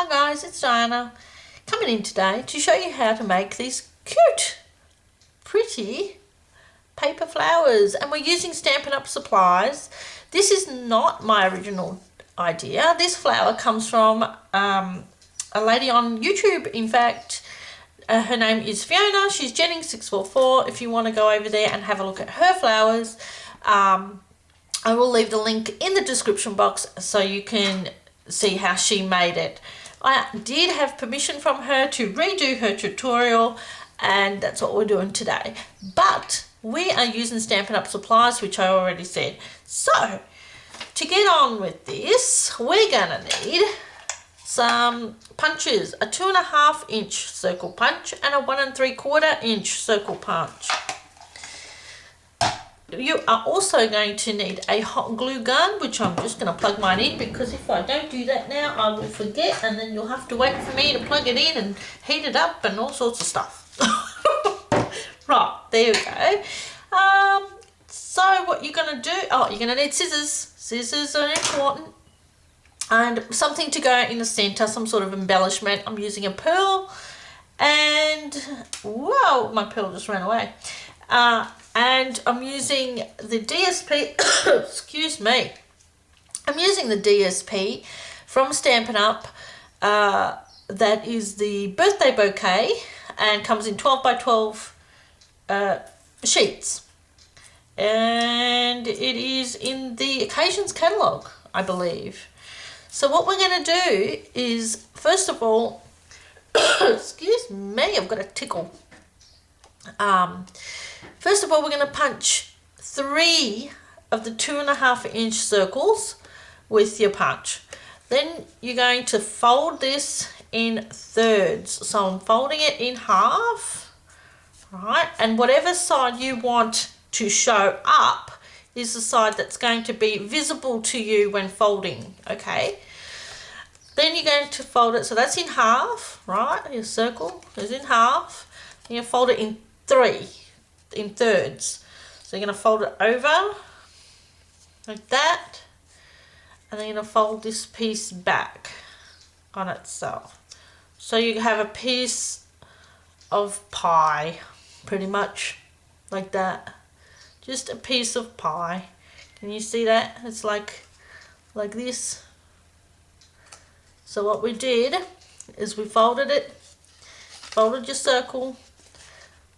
Hi guys, it's Diana coming in today to show you how to make these cute, pretty paper flowers, and we're using Stampin' Up supplies. This is not my original idea. This flower comes from a lady on YouTube. In fact, her name is Fiona. She's Jennings644. If you want to go over there and have a look at her flowers, I will leave the link in the description box so you can see how she made it. I did have permission from her to redo her tutorial, and that's what we're doing today. But we are using Stampin' Up supplies, which I already said. So to get on with this, we're gonna need some punches, a 2.5 inch circle punch and a 1 3/4 inch circle punch. You are also going to need a hot glue gun, which I'm just going to plug mine in, because if I don't do that now I will forget, and then you'll have to wait for me to plug it in and heat it up and all sorts of stuff. Right, there we go. So what you're going to do, you're going to need scissors. Scissors are important, and something to go in the center, some sort of embellishment. I'm using a pearl, and whoa, my pearl just ran away. And I'm using the DSP, excuse me, I'm using the DSP from Stampin' Up, that is the birthday bouquet, and comes in 12 by 12 sheets, and it is in the Occasions catalogue, I believe. So what we're going to do is, first of all, excuse me, I've got a tickle. First of all, we're going to punch 3 of the 2.5 inch circles with your punch. Then you're going to fold this in thirds. So I'm folding it in half, right? And whatever side you want to show up is the side that's going to be visible to you when folding, okay? Then you're going to fold it, so that's in half, right? Your circle is in half. And you fold it in 3. In thirds. So you're going to fold it over like that, and then you're going to fold this piece back on itself. So you have a piece of pie, pretty much like that. Just a piece of pie. Can you see that? It's like this. So what we did is we folded your circle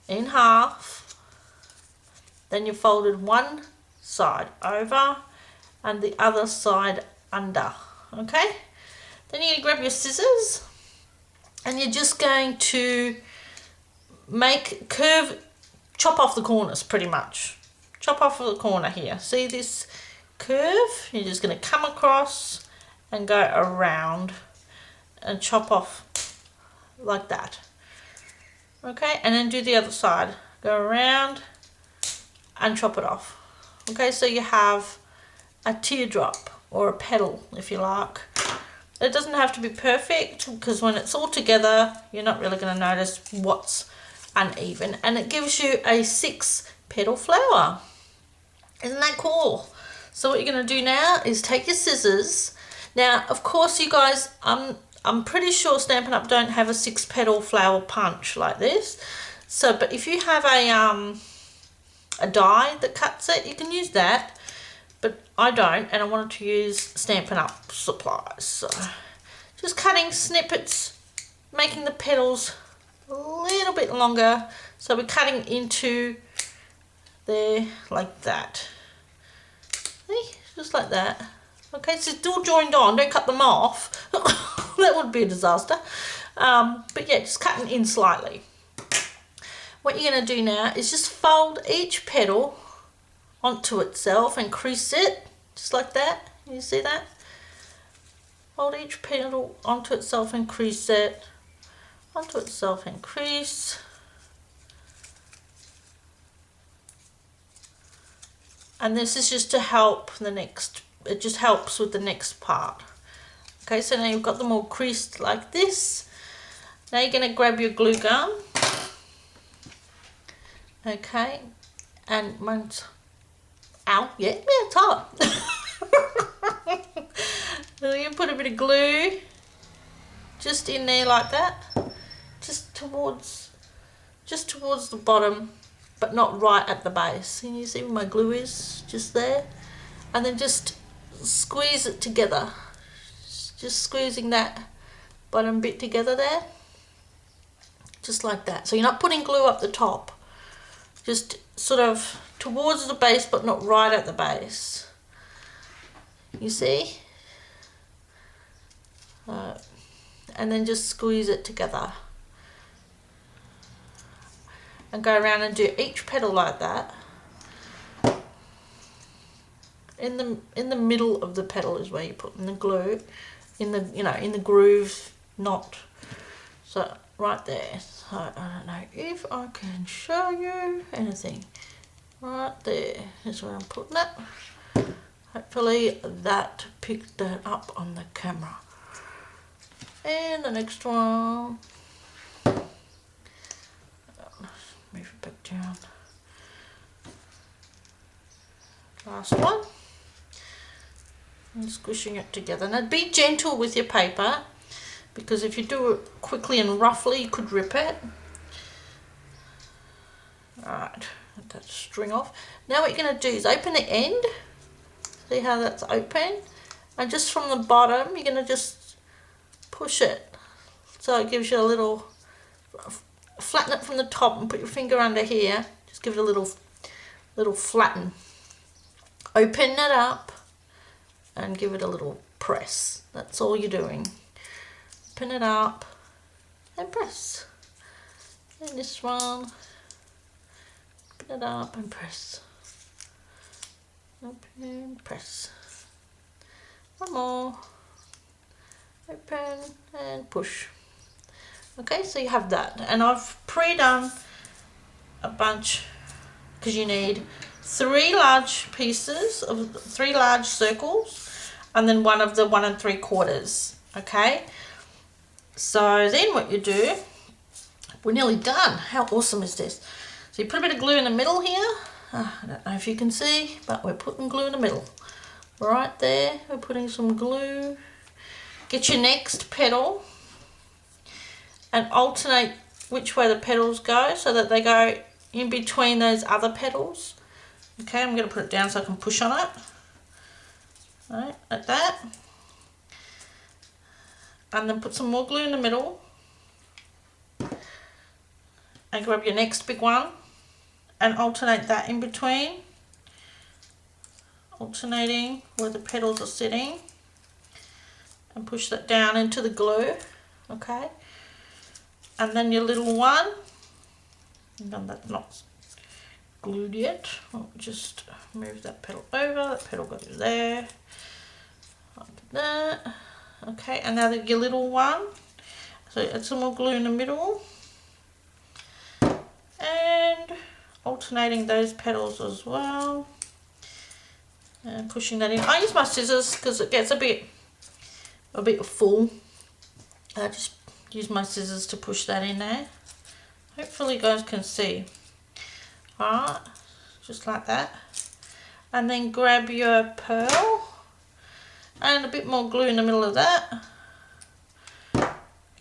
in half. Then you folded one side over and the other side under, okay? Then you grab your scissors, and you're just going to chop off the corners, pretty much. Chop off the corner here. See this curve? You're just going to come across and go around and chop off like that. Okay, and then do the other side. Go around and chop it off. Okay, so you have a teardrop or a petal, if you like. It doesn't have to be perfect, because when it's all together you're not really going to notice what's uneven, and it gives you a 6 petal flower. Isn't that cool? So what you're going to do now is take your scissors. Now of course you guys, I'm pretty sure Stampin' Up don't have a 6 petal flower punch like this. So but if you have a die that cuts it, you can use that, but I don't, and I wanted to use Stampin' Up supplies. So just cutting snippets, making the petals a little bit longer, so we're cutting into there like that. See? Just like that. Okay, so still joined on, don't cut them off. That would be a disaster. But yeah, just cutting in slightly. What you're going to do now is just fold each petal onto itself and crease it, just like that. You see that? Fold each petal onto itself and crease it, onto itself and crease. And this is just to help the next, it just helps with the next part. Okay, so now you've got them all creased like this. Now you're going to grab your glue gun. Okay, and mine's, ow, yeah, it's hot. So you put a bit of glue just in there like that, just towards the bottom, but not right at the base. Can you see where my glue is? Just there. And then just squeeze it together. Just squeezing that bottom bit together there. Just like that. So you're not putting glue up the top. Just sort of towards the base, but not right at the base. You see? And then just squeeze it together. And go around and do each petal like that. In the middle of the petal is where you put in the glue, in the groove, not so right there. So I don't know if I can show you anything. Right there is where I'm putting it. Hopefully that picked that up on the camera. And the next one. Move it back down. Last one. And squishing it together. Now be gentle with your paper, because if you do it quickly and roughly you could rip it. Alright, let that string off. Now what you're going to do is open the end. See how that's open? And just from the bottom you're going to just push it. So it gives you a little, flatten it from the top and put your finger under here. Just give it a little flatten. Open it up and give it a little press. That's all you're doing. Open it up and press. And this one, open it up and press. Open, press. One more. Open and push. Okay, so you have that. And I've pre-done a bunch, because you need 3 large pieces of 3 large circles, and then one of the 1 3/4. Okay, so then what you do, we're nearly done. How awesome is this? So you put a bit of glue in the middle here. I don't know if you can see, but we're putting glue in the middle. Right there, we're putting some glue. Get your next petal and alternate which way the petals go, so that they go in between those other petals. Okay, I'm going to put it down so I can push on it. Right, like that. And then put some more glue in the middle. And grab your next big one and alternate that in between. Alternating where the petals are sitting. And push that down into the glue. Okay. And then your little one. And then that's not glued yet. I'll just move that petal over. That petal goes there. Like that. Okay, and now your little one. So add some more glue in the middle. And alternating those petals as well. And pushing that in. I use my scissors because it gets a bit full. I just use my scissors to push that in there. Hopefully you guys can see. Alright, just like that. And then grab your pearl and a bit more glue in the middle of that.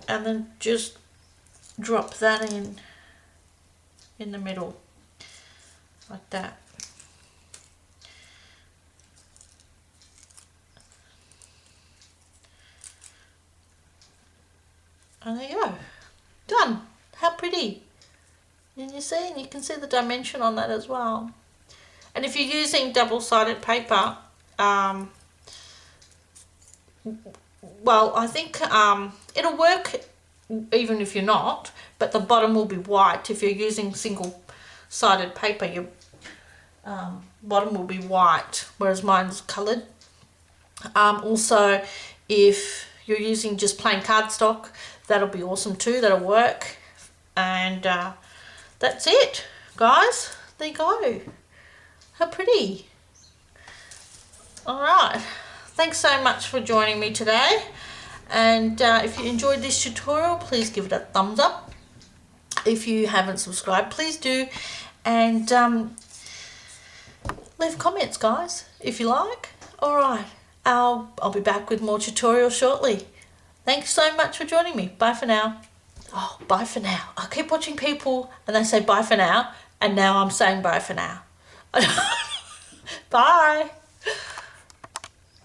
And then just drop that in the middle. Like that. And there you go. Done. How pretty. And you see, and you can see the dimension on that as well. And if you're using double-sided paper, well, I think it'll work even if you're not, but the bottom will be white. If you're using single-sided paper, your bottom will be white, whereas mine's coloured. Also, if you're using just plain cardstock, that'll be awesome too. That'll work. And that's it, guys. There you go. How pretty. Alright, thanks so much for joining me today. And if you enjoyed this tutorial, please give it a thumbs up. If you haven't subscribed, please do. And leave comments, guys, if you like. Alright, I'll be back with more tutorials shortly. Thanks so much for joining me. Bye for now. Oh, bye for now. I keep watching people and they say bye for now, and now I'm saying bye for now. Bye.